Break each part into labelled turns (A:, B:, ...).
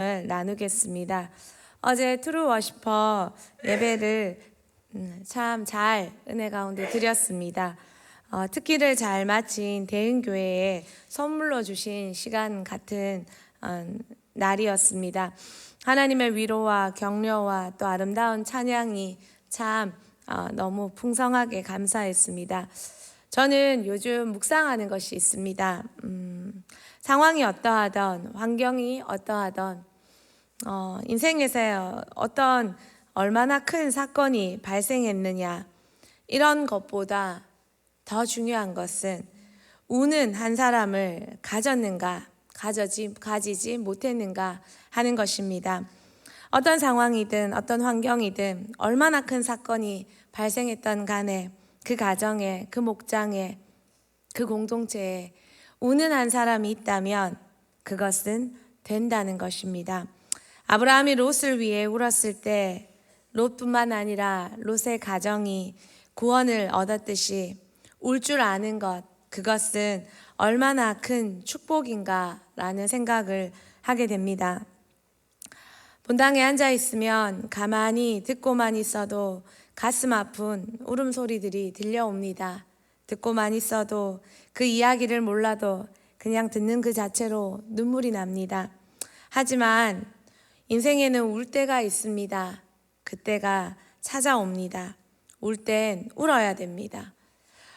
A: 나누겠습니다. 어제 트루 워시퍼 예배를 참 잘 은혜 가운데 드렸습니다. 특기를 잘 마친 대흥교회에 선물로 주신 시간 같은 날이었습니다. 하나님의 위로와 격려와 또 아름다운 찬양이 참 너무 풍성하게 감사했습니다. 저는 요즘 묵상하는 것이 있습니다. 상황이 어떠하던 환경이 어떠하던 인생에서 어떤 얼마나 큰 사건이 발생했느냐 이런 것보다 더 중요한 것은 우는 한 사람을 가졌는가 가지지 못했는가 하는 것입니다. 어떤 상황이든 어떤 환경이든 얼마나 큰 사건이 발생했던 간에 그 가정에 그 목장에 그 공동체에 우는 한 사람이 있다면 그것은 된다는 것입니다. 아브라함이 롯을 위해 울었을 때 롯뿐만 아니라 롯의 가정이 구원을 얻었듯이 울 줄 아는 것, 그것은 얼마나 큰 축복인가라는 생각을 하게 됩니다. 본당에 앉아 있으면 가만히 듣고만 있어도 가슴 아픈 울음소리들이 들려옵니다. 듣고만 있어도 그 이야기를 몰라도 그냥 듣는 그 자체로 눈물이 납니다. 하지만 인생에는 울 때가 있습니다. 그때가 찾아옵니다. 울 땐 울어야 됩니다.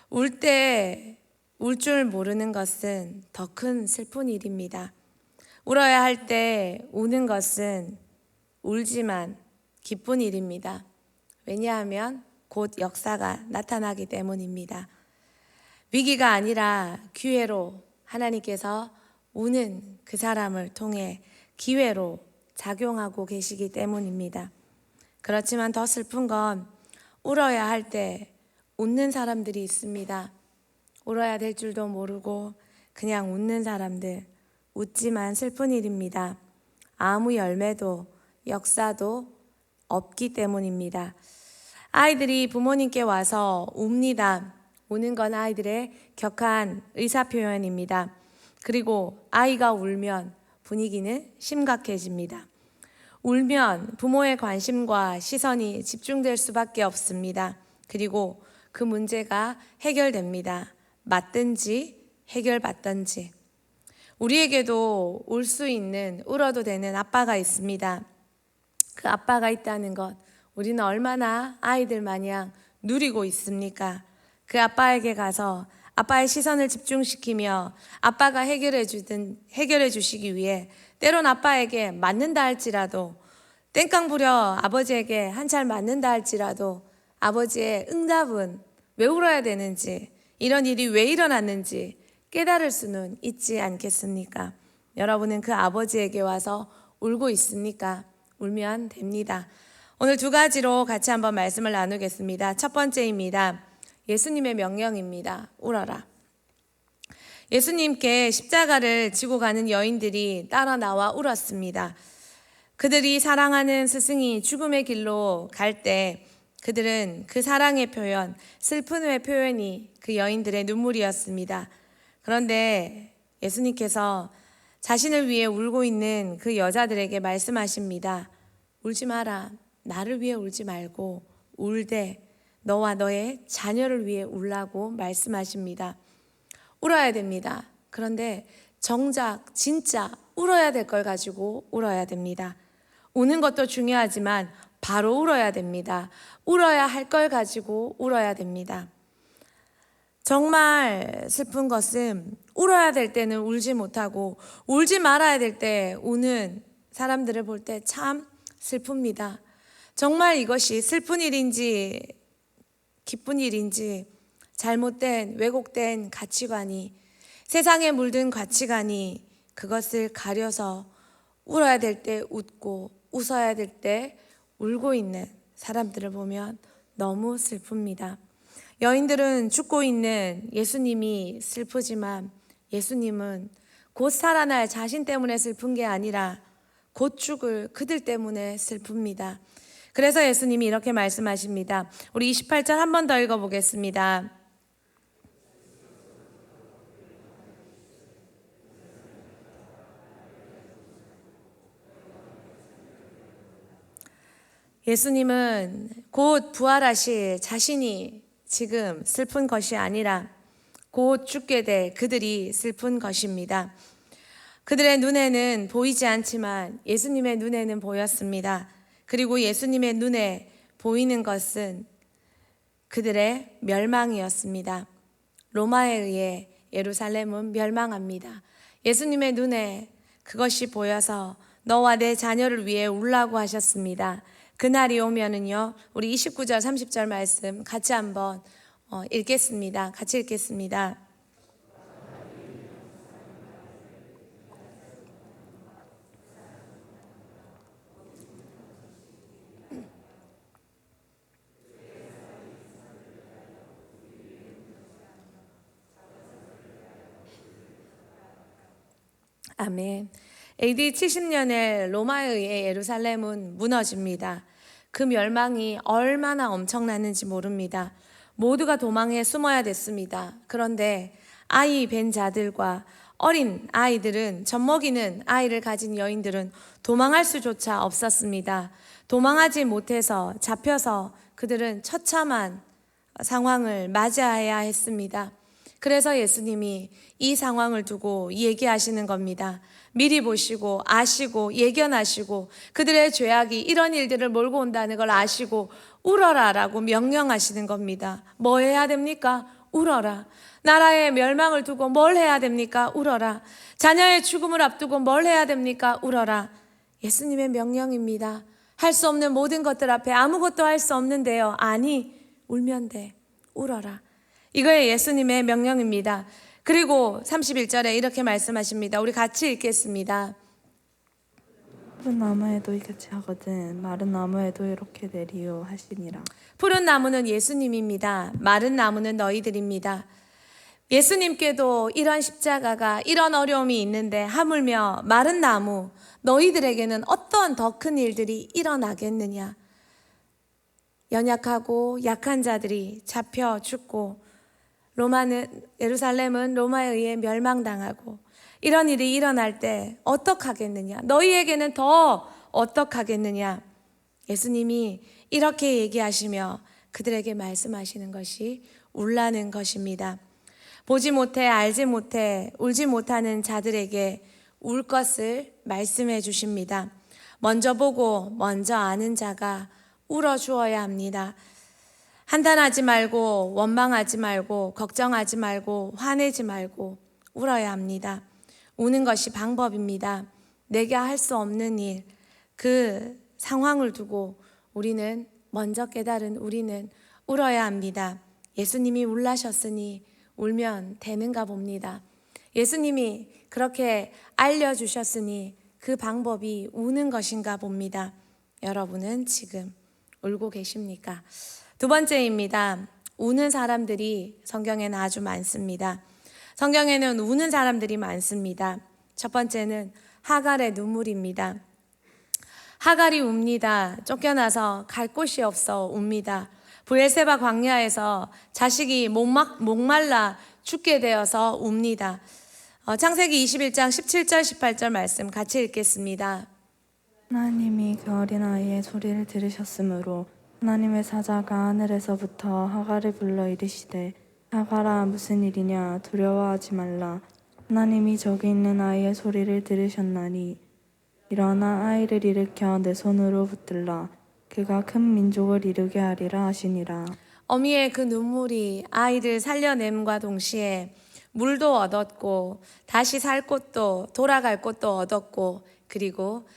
A: 울 때 울 줄 모르는 것은 더 큰 슬픈 일입니다. 울어야 할 때 우는 것은 울지만 기쁜 일입니다. 왜냐하면 곧 역사가 나타나기 때문입니다. 위기가 아니라 기회로 하나님께서 우는 그 사람을 통해 기회로 작용하고 계시기 때문입니다. 그렇지만 더 슬픈 건 울어야 할 때 웃는 사람들이 있습니다. 울어야 될 줄도 모르고 그냥 웃는 사람들, 웃지만 슬픈 일입니다. 아무 열매도 역사도 없기 때문입니다. 아이들이 부모님께 와서 웁니다. 우는 건 아이들의 격한 의사표현입니다. 그리고 아이가 울면 분위기는 심각해집니다. 울면 부모의 관심과 시선이 집중될 수밖에 없습니다. 그리고 그 문제가 해결됩니다. 맞든지 해결받든지. 우리에게도 울 수 있는, 울어도 되는 아빠가 있습니다. 그 아빠가 있다는 것, 우리는 얼마나 아이들 마냥 누리고 있습니까? 그 아빠에게 가서 아빠의 시선을 집중시키며 아빠가 해결해 주시기 위해 때론 아빠에게 맞는다 할지라도 땡깡 부려 아버지에게 한 찰 맞는다 할지라도 아버지의 응답은 왜 울어야 되는지, 이런 일이 왜 일어났는지 깨달을 수는 있지 않겠습니까? 여러분은 그 아버지에게 와서 울고 있습니까? 울면 됩니다. 오늘 두 가지로 같이 한번 말씀을 나누겠습니다. 첫 번째입니다. 예수님의 명령입니다. 울어라. 예수님께 십자가를 지고 가는 여인들이 따라 나와 울었습니다. 그들이 사랑하는 스승이 죽음의 길로 갈 때 그들은 그 사랑의 표현, 슬픔의 표현이 그 여인들의 눈물이었습니다. 그런데 예수님께서 자신을 위해 울고 있는 그 여자들에게 말씀하십니다. 울지 마라. 나를 위해 울지 말고 울되 너와 너의 자녀를 위해 울라고 말씀하십니다. 울어야 됩니다. 그런데 정작 진짜 울어야 될 걸 가지고 울어야 됩니다. 우는 것도 중요하지만 바로 울어야 됩니다. 울어야 할 걸 가지고 울어야 됩니다. 정말 슬픈 것은 울어야 될 때는 울지 못하고 울지 말아야 될 때 우는 사람들을 볼 때 참 슬픕니다. 정말 이것이 슬픈 일인지 기쁜 일인지 잘못된 왜곡된 가치관이 세상에 물든 가치관이 그것을 가려서 울어야 될 때 웃고 웃어야 될 때 울고 있는 사람들을 보면 너무 슬픕니다. 여인들은 죽고 있는 예수님이 슬프지만 예수님은 곧 살아날 자신 때문에 슬픈 게 아니라 곧 죽을 그들 때문에 슬픕니다. 그래서 예수님이 이렇게 말씀하십니다. 우리 28절 한 번 더 읽어보겠습니다. 예수님은 곧 부활하실 자신이 지금 슬픈 것이 아니라 곧 죽게 될 그들이 슬픈 것입니다. 그들의 눈에는 보이지 않지만 예수님의 눈에는 보였습니다. 그리고 예수님의 눈에 보이는 것은 그들의 멸망이었습니다. 로마에 의해 예루살렘은 멸망합니다. 예수님의 눈에 그것이 보여서 너와 내 자녀를 위해 울라고 하셨습니다. 그날이 오면은요, 우리 29절 30절 말씀 같이 한번 읽겠습니다. 같이 읽겠습니다. 아멘. AD 70년에 로마에 의해 예루살렘은 무너집니다. 그 멸망이 얼마나 엄청났는지 모릅니다. 모두가 도망에 숨어야 됐습니다. 그런데 아이 뵌 자들과 어린 아이들은, 젖먹이는 아이를 가진 여인들은 도망할 수조차 없었습니다. 도망하지 못해서 잡혀서 그들은 처참한 상황을 맞이해야 했습니다. 그래서 예수님이 이 상황을 두고 얘기하시는 겁니다. 미리 보시고 아시고 예견하시고 그들의 죄악이 이런 일들을 몰고 온다는 걸 아시고 울어라라고 명령하시는 겁니다. 뭐 해야 됩니까? 울어라. 나라의 멸망을 두고 뭘 해야 됩니까? 울어라. 자녀의 죽음을 앞두고 뭘 해야 됩니까? 울어라. 예수님의 명령입니다. 할 수 없는 모든 것들 앞에 아무것도 할 수 없는데요. 아니, 울면 돼. 울어라. 이거의 예수님의 명령입니다. 그리고 31절에 이렇게 말씀하십니다. 우리 같이 읽겠습니다.
B: 푸른 나무에도 이같이 하거든 마른 나무에도 이렇게 내리요 하시니라.
A: 푸른 나무는 예수님입니다. 마른 나무는 너희들입니다. 예수님께도 이런 십자가가, 이런 어려움이 있는데 하물며 마른 나무, 너희들에게는 어떤 더 큰 일들이 일어나겠느냐. 연약하고 약한 자들이 잡혀 죽고 예루살렘은 로마에 의해 멸망당하고 이런 일이 일어날 때 어떡하겠느냐. 너희에게는 더 어떡하겠느냐. 예수님이 이렇게 얘기하시며 그들에게 말씀하시는 것이 울라는 것입니다. 보지 못해 알지 못해 울지 못하는 자들에게 울 것을 말씀해 주십니다. 먼저 보고 먼저 아는 자가 울어주어야 합니다. 한탄하지 말고 원망하지 말고 걱정하지 말고 화내지 말고 울어야 합니다. 우는 것이 방법입니다. 내가 할 수 없는 일, 그 상황을 두고 우리는 먼저 깨달은 우리는 울어야 합니다. 예수님이 울라셨으니 울면 되는가 봅니다. 예수님이 그렇게 알려주셨으니 그 방법이 우는 것인가 봅니다. 여러분은 지금 울고 계십니까? 두 번째입니다. 우는 사람들이 성경에는 아주 많습니다. 성경에는 우는 사람들이 많습니다. 첫 번째는 하갈의 눈물입니다. 하갈이 웁니다. 쫓겨나서 갈 곳이 없어 웁니다. 브엘세바 광야에서 자식이 목말라 죽게 되어서 웁니다. 창세기 21장 17절 18절 말씀 같이 읽겠습니다.
B: 하나님이 그 어린아이의 소리를 들으셨으므로 하나님의 사자가 하늘에서부터 하갈을 불러 이르시되 하갈아 무슨 일이냐 두려워하지 말라. 하나님이 저기 있는 아이의 소리를 들으셨나니 일어나 아이를 일으켜 내 손으로 붙들라. 그가 큰 민족을 이루게 하리라 하시니라.
A: 어미의 그 눈물이 아이를 살려냄과 동시에 물도 얻었고 다시 살 곳도 돌아갈 곳도 얻었고 그리고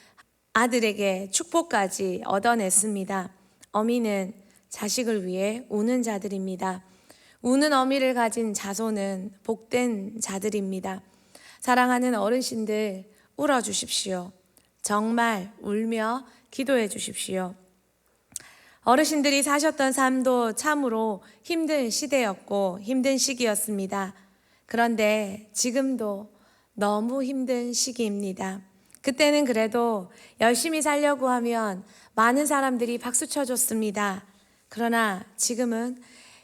A: 아들에게 축복까지 얻어냈습니다. 어미는 자식을 위해 우는 자들입니다. 우는 어미를 가진 자손은 복된 자들입니다. 사랑하는 어르신들 울어주십시오. 정말 울며 기도해 주십시오. 어르신들이 사셨던 삶도 참으로 힘든 시대였고 힘든 시기였습니다. 그런데 지금도 너무 힘든 시기입니다. 그때는 그래도 열심히 살려고 하면 많은 사람들이 박수 쳐줬습니다. 그러나 지금은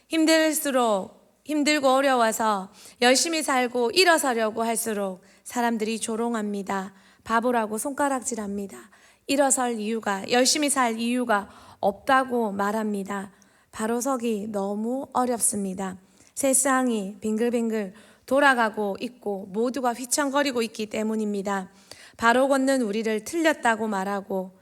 A: 힘들고 어려워서 열심히 살고 일어서려고 할수록 사람들이 조롱합니다. 바보라고 손가락질합니다. 일어설 이유가, 열심히 살 이유가 없다고 말합니다. 바로 서기 너무 어렵습니다. 세상이 빙글빙글 돌아가고 있고 모두가 휘청거리고 있기 때문입니다. 바로 걷는 우리를 틀렸다고 말하고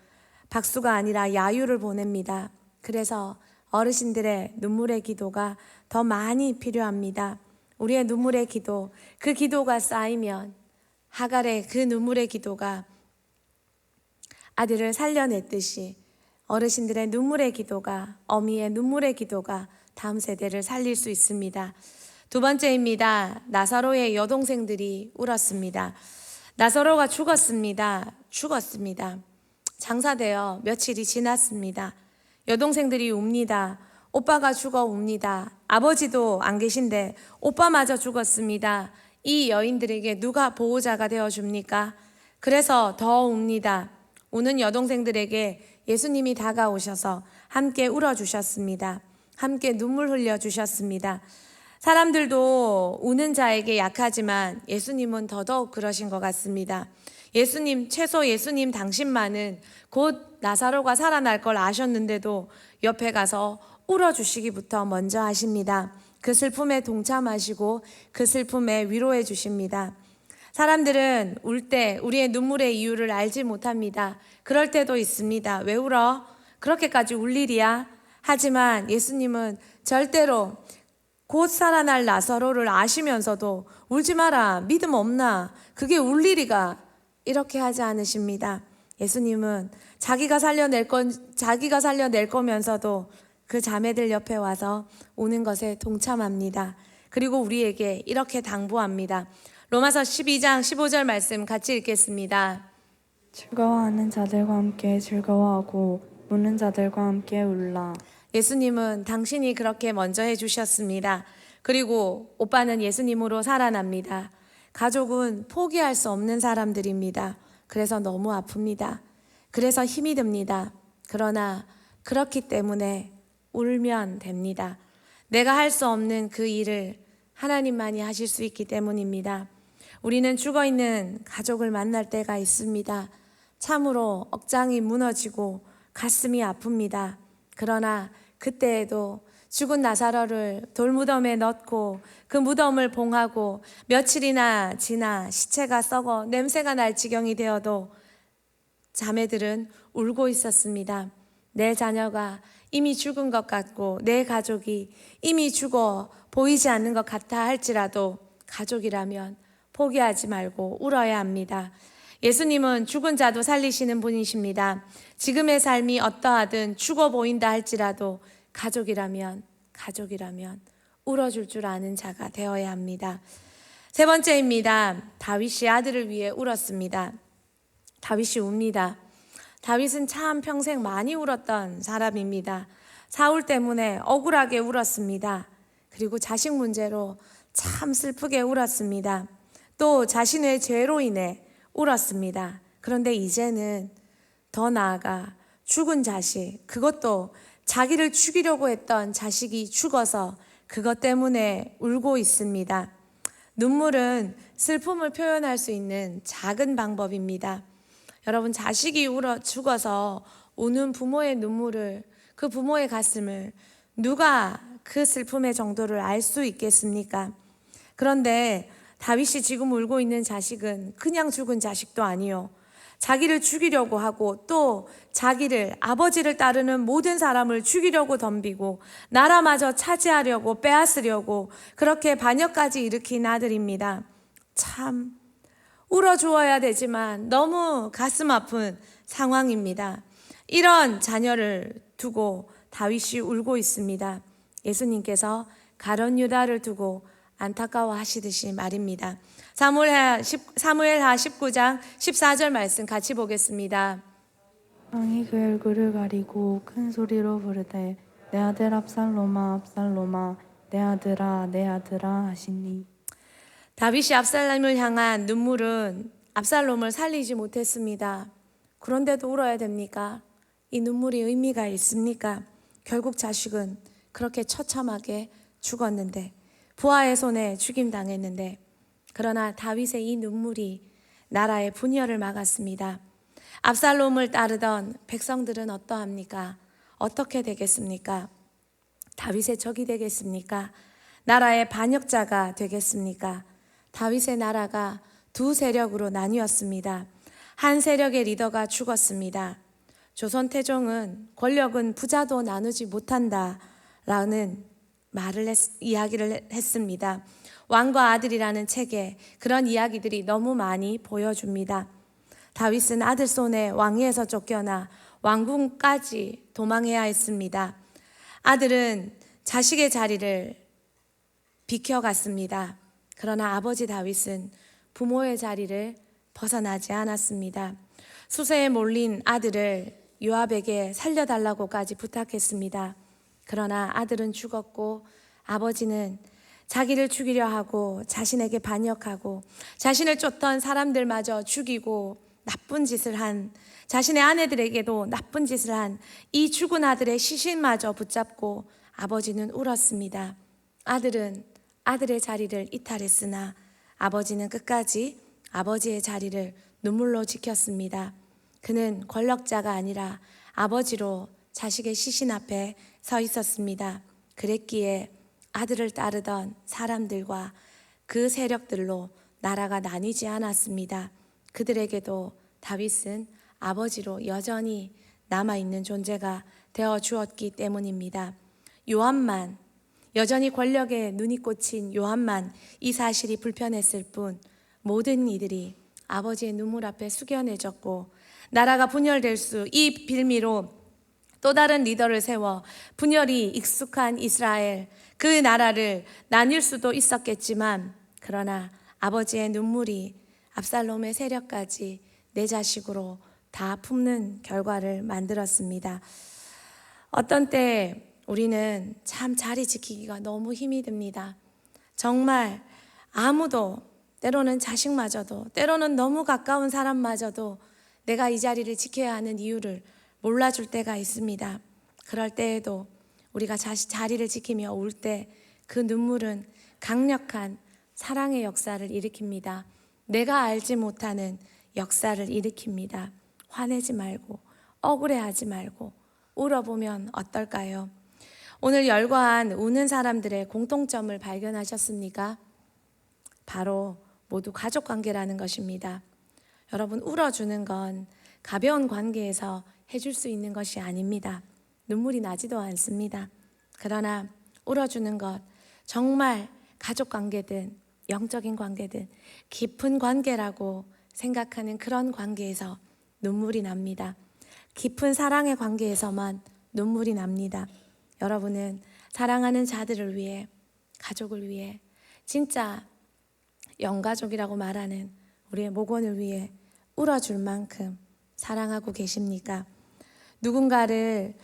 A: 박수가 아니라 야유를 보냅니다. 그래서 어르신들의 눈물의 기도가 더 많이 필요합니다. 우리의 눈물의 기도, 그 기도가 쌓이면 하갈의 그 눈물의 기도가 아들을 살려냈듯이 어르신들의 눈물의 기도가, 어미의 눈물의 기도가 다음 세대를 살릴 수 있습니다. 두 번째입니다. 나사로의 여동생들이 울었습니다. 나사로가 죽었습니다. 장사되어 며칠이 지났습니다. 여동생들이 웁니다. 오빠가 죽어 웁니다. 아버지도 안 계신데 오빠마저 죽었습니다. 이 여인들에게 누가 보호자가 되어줍니까? 그래서 더 웁니다. 우는 여동생들에게 예수님이 다가오셔서 함께 울어주셨습니다. 함께 눈물 흘려주셨습니다. 사람들도 우는 자에게 약하지만 예수님은 더더욱 그러신 것 같습니다. 최소 예수님 당신만은 곧 나사로가 살아날 걸 아셨는데도 옆에 가서 울어주시기부터 먼저 하십니다. 그 슬픔에 동참하시고 그 슬픔에 위로해 주십니다. 사람들은 울 때 우리의 눈물의 이유를 알지 못합니다. 그럴 때도 있습니다. 왜 울어? 그렇게까지 울 일이야? 하지만 예수님은 절대로 곧 살아날 나사로를 아시면서도 울지 마라, 믿음 없나, 그게 울 일이가, 이렇게 하지 않으십니다. 예수님은 자기가 살려낼 거면서도 그 자매들 옆에 와서 우는 것에 동참합니다. 그리고 우리에게 이렇게 당부합니다. 로마서 12장 15절 말씀 같이 읽겠습니다.
B: 즐거워하는 자들과 함께 즐거워하고 우는 자들과 함께 울라.
A: 예수님은 당신이 그렇게 먼저 해주셨습니다. 그리고 오빠는 예수님으로 살아납니다. 가족은 포기할 수 없는 사람들입니다. 그래서 너무 아픕니다. 그래서 힘이 듭니다. 그러나 그렇기 때문에 울면 됩니다. 내가 할 수 없는 그 일을 하나님만이 하실 수 있기 때문입니다. 우리는 죽어있는 가족을 만날 때가 있습니다. 참으로 억장이 무너지고 가슴이 아픕니다. 그러나 그때에도 죽은 나사로를 돌무덤에 넣고 그 무덤을 봉하고 며칠이나 지나 시체가 썩어 냄새가 날 지경이 되어도 자매들은 울고 있었습니다. 내 자녀가 이미 죽은 것 같고 내 가족이 이미 죽어 보이지 않는 것 같아 할지라도 가족이라면 포기하지 말고 울어야 합니다. 예수님은 죽은 자도 살리시는 분이십니다. 지금의 삶이 어떠하든 죽어 보인다 할지라도 가족이라면 울어줄 줄 아는 자가 되어야 합니다. 세 번째입니다. 다윗이 아들을 위해 울었습니다. 다윗이 웁니다. 다윗은 참 평생 많이 울었던 사람입니다. 사울 때문에 억울하게 울었습니다. 그리고 자식 문제로 참 슬프게 울었습니다. 또 자신의 죄로 인해 울었습니다. 그런데 이제는 더 나아가 죽은 자식, 그것도 자기를 죽이려고 했던 자식이 죽어서 그것 때문에 울고 있습니다. 눈물은 슬픔을 표현할 수 있는 작은 방법입니다. 여러분, 자식이 죽어서 우는 부모의 눈물을, 그 부모의 가슴을 누가 그 슬픔의 정도를 알 수 있겠습니까? 그런데 다윗이 지금 울고 있는 자식은 그냥 죽은 자식도 아니요, 자기를 죽이려고 하고 또 자기를, 아버지를 따르는 모든 사람을 죽이려고 덤비고 나라마저 차지하려고 빼앗으려고 그렇게 반역까지 일으킨 아들입니다. 참 울어주어야 되지만 너무 가슴 아픈 상황입니다. 이런 자녀를 두고 다윗이 울고 있습니다. 예수님께서 가룟 유다를 두고 안타까워 하시듯이 말입니다. 사무엘하 19장 14절 말씀 같이 보겠습니다.
B: 왕이 그 얼굴을 가리고 큰 소리로 부르되 내 아들 압살롬아 압살롬아 내 아들아 하시니.
A: 다윗이 압살롬을 향한 눈물은 압살롬을 살리지 못했습니다. 그런데도 울어야 됩니까? 이 눈물이 의미가 있습니까? 결국 자식은 그렇게 처참하게 죽었는데, 부하의 손에 죽임당했는데, 그러나 다윗의 이 눈물이 나라의 분열을 막았습니다. 압살롬을 따르던 백성들은 어떠합니까? 어떻게 되겠습니까? 다윗의 적이 되겠습니까? 나라의 반역자가 되겠습니까? 다윗의 나라가 두 세력으로 나뉘었습니다. 한 세력의 리더가 죽었습니다. 조선 태종은 권력은 부자도 나누지 못한다라는 이야기를 했습니다. 왕과 아들이라는 책에 그런 이야기들이 너무 많이 보여줍니다. 다윗은 아들 손에 왕위에서 쫓겨나 왕궁까지 도망해야 했습니다. 아들은 자식의 자리를 비켜갔습니다. 그러나 아버지 다윗은 부모의 자리를 벗어나지 않았습니다. 수세에 몰린 아들을 요압에게 살려달라고까지 부탁했습니다. 그러나 아들은 죽었고 아버지는 자기를 죽이려 하고 자신에게 반역하고 자신을 쫓던 사람들마저 죽이고 나쁜 짓을 한, 자신의 아내들에게도 나쁜 짓을 한 이 죽은 아들의 시신마저 붙잡고 아버지는 울었습니다. 아들은 아들의 자리를 이탈했으나 아버지는 끝까지 아버지의 자리를 눈물로 지켰습니다. 그는 권력자가 아니라 아버지로 자식의 시신 앞에 서 있었습니다. 그랬기에 아들을 따르던 사람들과 그 세력들로 나라가 나뉘지 않았습니다. 그들에게도 다윗은 아버지로 여전히 남아있는 존재가 되어 주었기 때문입니다. 요압만, 여전히 권력에 눈이 꽂힌 요압만 이 사실이 불편했을 뿐 모든 이들이 아버지의 눈물 앞에 숙연해졌고 나라가 분열될 이 빌미로 또 다른 리더를 세워 분열이 익숙한 이스라엘, 그 나라를 나뉠 수도 있었겠지만 그러나 아버지의 눈물이 압살롬의 세력까지 내 자식으로 다 품는 결과를 만들었습니다. 어떤 때 우리는 참 자리 지키기가 너무 힘이 듭니다. 정말 아무도, 때로는 자식마저도, 때로는 너무 가까운 사람마저도 내가 이 자리를 지켜야 하는 이유를 몰라줄 때가 있습니다. 그럴 때에도 우리가 자리를 지키며 울 때 그 눈물은 강력한 사랑의 역사를 일으킵니다. 내가 알지 못하는 역사를 일으킵니다. 화내지 말고 억울해하지 말고 울어보면 어떨까요? 오늘 열거한 우는 사람들의 공통점을 발견하셨습니까? 바로 모두 가족 관계라는 것입니다. 여러분, 울어주는 건 가벼운 관계에서 해줄 수 있는 것이 아닙니다. 눈물이 나지도 않습니다. 그러나 울어주는 것, 정말 가족 관계든 영적인 관계든 깊은 관계라고 생각하는 그런 관계에서 눈물이 납니다. 깊은 사랑의 관계에서만 눈물이 납니다. 여러분은 사랑하는 자들을 위해, 가족을 위해, 진짜 영가족이라고 말하는 우리의 목원을 위해 울어줄 만큼 사랑하고 계십니까? 누군가의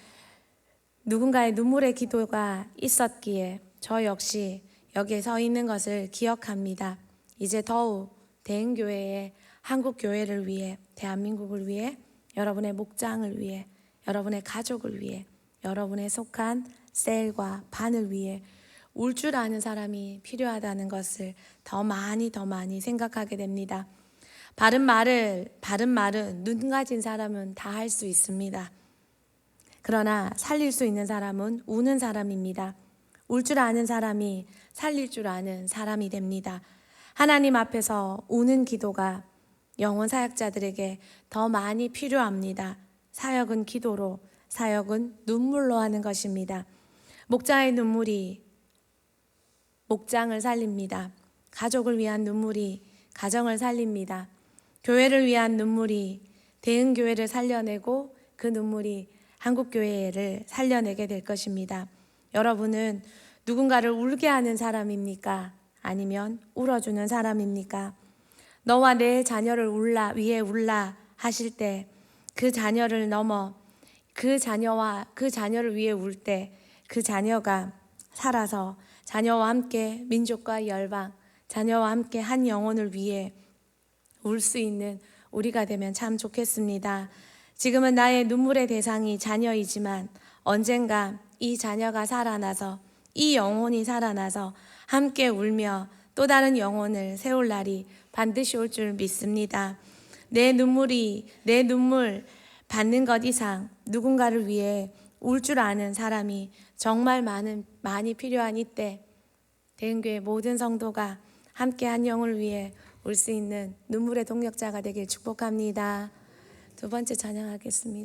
A: 눈물의 기도가 있었기에 저 역시 여기에 서 있는 것을 기억합니다. 이제 더욱 대흥교회의 한국교회를 위해, 대한민국을 위해, 여러분의 목장을 위해, 여러분의 가족을 위해, 여러분의 속한 셀과 반을 위해 울 줄 아는 사람이 필요하다는 것을 더 많이 생각하게 됩니다. 바른 말은 눈 가진 사람은 다 할 수 있습니다. 그러나 살릴 수 있는 사람은 우는 사람입니다. 울 줄 아는 사람이 살릴 줄 아는 사람이 됩니다. 하나님 앞에서 우는 기도가 영혼 사역자들에게 더 많이 필요합니다. 사역은 기도로, 사역은 눈물로 하는 것입니다. 목자의 눈물이 목장을 살립니다. 가족을 위한 눈물이 가정을 살립니다. 교회를 위한 눈물이 대흥교회를 살려내고 그 눈물이 한국교회를 살려내게 될 것입니다. 여러분은 누군가를 울게 하는 사람입니까? 아니면 울어주는 사람입니까? 너와 내 자녀를 위해 울라 하실 때 그 자녀를 넘어 그 자녀를 위해 울 때 그 자녀가 살아서 자녀와 함께 민족과 열방, 자녀와 함께 한 영혼을 위해 울 수 있는 우리가 되면 참 좋겠습니다. 지금은 나의 눈물의 대상이 자녀이지만 언젠가 이 자녀가 살아나서, 이 영혼이 살아나서 함께 울며 또 다른 영혼을 세울 날이 반드시 올 줄 믿습니다. 내 눈물 받는 것 이상 누군가를 위해 울 줄 아는 사람이 정말 많이 필요한 이때 대흥교회 모든 성도가 함께 한 영을 위해 울 수 있는 눈물의 동력자가 되길 축복합니다. 두 번째 찬양하겠습니다.